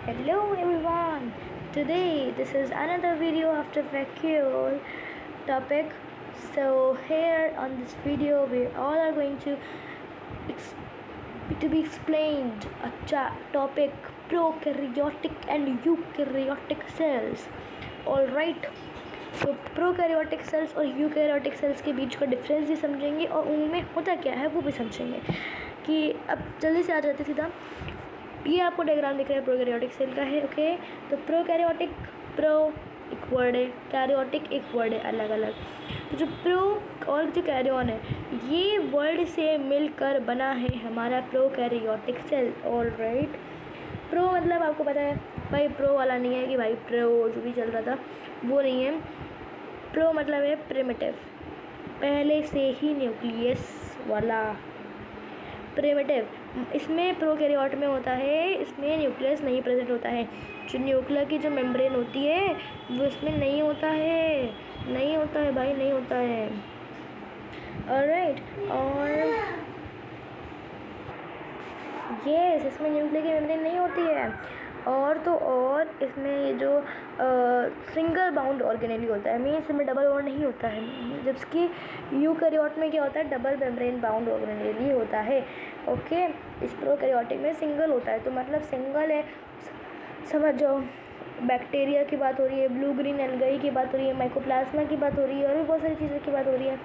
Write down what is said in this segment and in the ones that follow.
Hello everyone. Today this is another video after vacuole topic. So here on this video we all are going to be explained a topic prokaryotic and eukaryotic cells. All right. तो prokaryotic cells और eukaryotic cells के बीच का difference भी समझेंगे और उनमें होता क्या है वो भी समझेंगे। कि अब जल्दी से आ जाते सीधा, ये आपको डायग्राम दिख रहा है प्रोकैरियोटिक सेल का है। ओके, तो प्रोकैरियोटिक, प्रो एक वर्ड है, कैरियोटिक एक वर्ड है, अलग अलग। तो जो प्रो और जो कैरियन है ये वर्ड से मिलकर बना है हमारा prokaryotic cell. All right, pro मतलब आपको पता है भाई, प्रो वाला नहीं है कि भाई प्रो जो भी चल रहा था वो नहीं है। प्रो मतलब है प्रिमिटिव, पहले से ही न्यूक्लियस वाला प्रिमिटिव। इसमें प्रोकैरियोट में होता है, इसमें न्यूक्लियस नहीं प्रेजेंट होता है। जो न्यूक्लियर की जो मेम्ब्रेन होती है वो इसमें नहीं होता है, नहीं होता है भाई, नहीं होता है। ऑलराइट, और यस, इसमें न्यूक्लियर की मेम्ब्रेन नहीं होती है। और तो और इसमें ये जो सिंगल बाउंड ऑर्गेनेली होता है, मीन्स इसमें डबल बॉन्ड नहीं होता है। जबकि यूकैरियोट में क्या होता है, डबल मेम्ब्रेन बाउंड ऑर्गेनेली होता है। ओके, इस प्रोकैरियोटिक में सिंगल होता है। तो मतलब सिंगल है, समझ जाओ। बैक्टीरिया की बात हो रही है, ब्लू ग्रीन एल्गाई की बात हो रही है, माइकोप्लाज्मा की बात हो रही है, और भी बहुत सारी चीज़ों की बात हो रही है,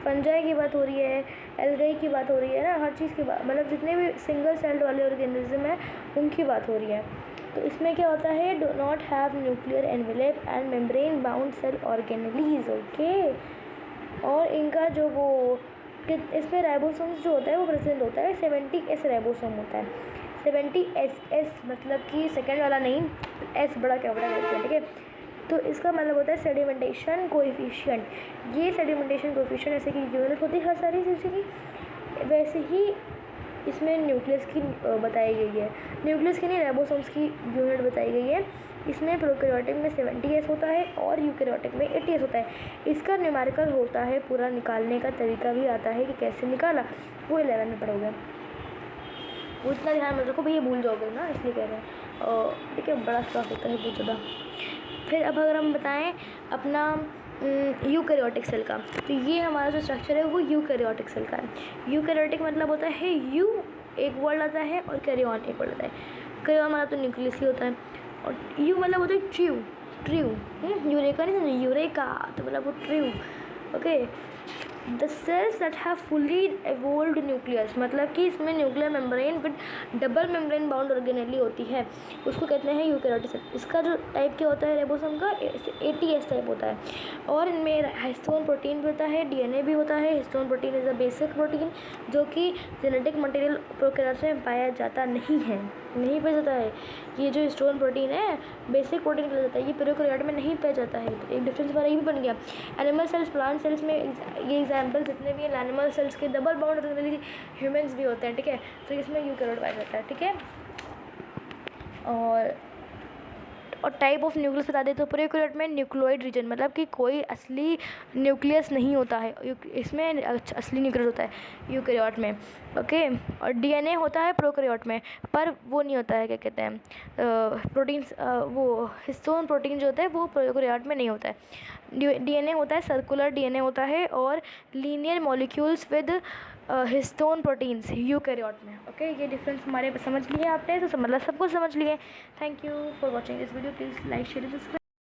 फंजाई की बात हो रही है, एल्गाई की बात हो रही है ना, हर चीज़ की बात, मतलब जितने भी सिंगल सेल्ड वाले ऑर्गेनिज्म हैं उनकी बात हो रही है। तो इसमें क्या होता है, do not have nuclear envelope and membrane bound cell organelles. Okay, और इनका जो वो इसमें राइबोसोम्स जो होता है वो प्रेजेंट होता है, 70S राइबोसोम होता है। 70S मतलब कि सेकेंड वाला नहीं, एस बड़ा क्या बड़ा होता है, ठीक है। तो इसका मतलब होता है सेडिमेंटेशन कोएफिशिएंट। ये सेडिमेंटेशन कोएफिशिएंट ऐसे की यूनिट होती है हर सारी चीज़ की, वैसे ही इसमें न्यूक्लियस की बताई गई है। न्यूक्लियस की नहीं, राइबोसोम्स की यूनिट बताई गई है। इसमें प्रोकैरियोटिक में 70S होता है और यूकैरियोटिक में 80S होता है। इसका न्यूमेरिकल होता है, पूरा निकालने का तरीका भी आता है कि कैसे निकाला, वो 11 में पढ़ोगे। वो इतना ध्यान मत रखो भैया, भूल जाओगे ना, इसलिए कह रहे हैं। ठीक है, बड़ा स्टॉक होता है बहुत ज़्यादा। फिर अब अगर हम बताएं अपना यूकैरियोटिक सेल का, तो ये हमारा जो स्ट्रक्चर है वो यूकैरियोटिक सेल का है। यूकैरियोटिक मतलब होता है यू एक वर्ड आता है और कैरियन एक वर्ड आता है। कैरियन मतलब तो न्यूक्लियस ही होता है, और यू मतलब होता है ट्रू, यूरेका नहीं समझे, यूरेका तो मतलब वो true. Okay, the cells that have fully evolved nucleus, मतलब कि इसमें nuclear membrane with double membrane bound organelle होती है, उसको कहते हैं यूकैरियोटिक सेल। इसका जो टाइप क्या होता है राइबोसोम का, 80S टाइप होता है। और इनमें हिस्टोन प्रोटीन भी होता है, DNA भी होता है। Histone protein is a basic protein जो कि जेनेटिक मटेरियल प्रोकैरियोट्स में पाया जाता नहीं है, नहीं पाया जाता है। ये जो हिस्टोन प्रोटीन है बेसिक प्रोटीन कहा जाता है, ये प्रोकैरियोट में नहीं पाया जाता है। तो एक डिफरेंस हमारा ये भी बन गया। एनिमल सेल्स, प्लांट सेल्स में ये एग्जाम्पल जितने भी हैं, एनिमल सेल्स के डबल बाउंड ऑर्गेनेली ह्यूमंस भी होते हैं, ठीक है। तो इसमें यूकैरियोट पाया जाता है, ठीक है। और टाइप ऑफ न्यूक्लियस बता दें तो प्रोकैरियोट में न्यूक्लियोइड रीजन, मतलब कि कोई असली न्यूक्लियस नहीं होता है, इसमें असली न्यूक्लियस होता है यूकैरियोट में। ओके, और DNA होता है प्रोकैरियोट में, पर वो नहीं होता है, क्या कहते हैं, प्रोटीन्स, वो हिस्टोन प्रोटीन जो होता है वो प्रोकैरियोट में नहीं होता है। DNA होता है सर्कुलर DNA होता है, और linear molecules with histone proteins eukaryote में। ओके, ये डिफरेंस हमारे समझ लिए आपने, तो मतलब सब कुछ समझ लिए। Thank you for watching this video, please like share subscribe.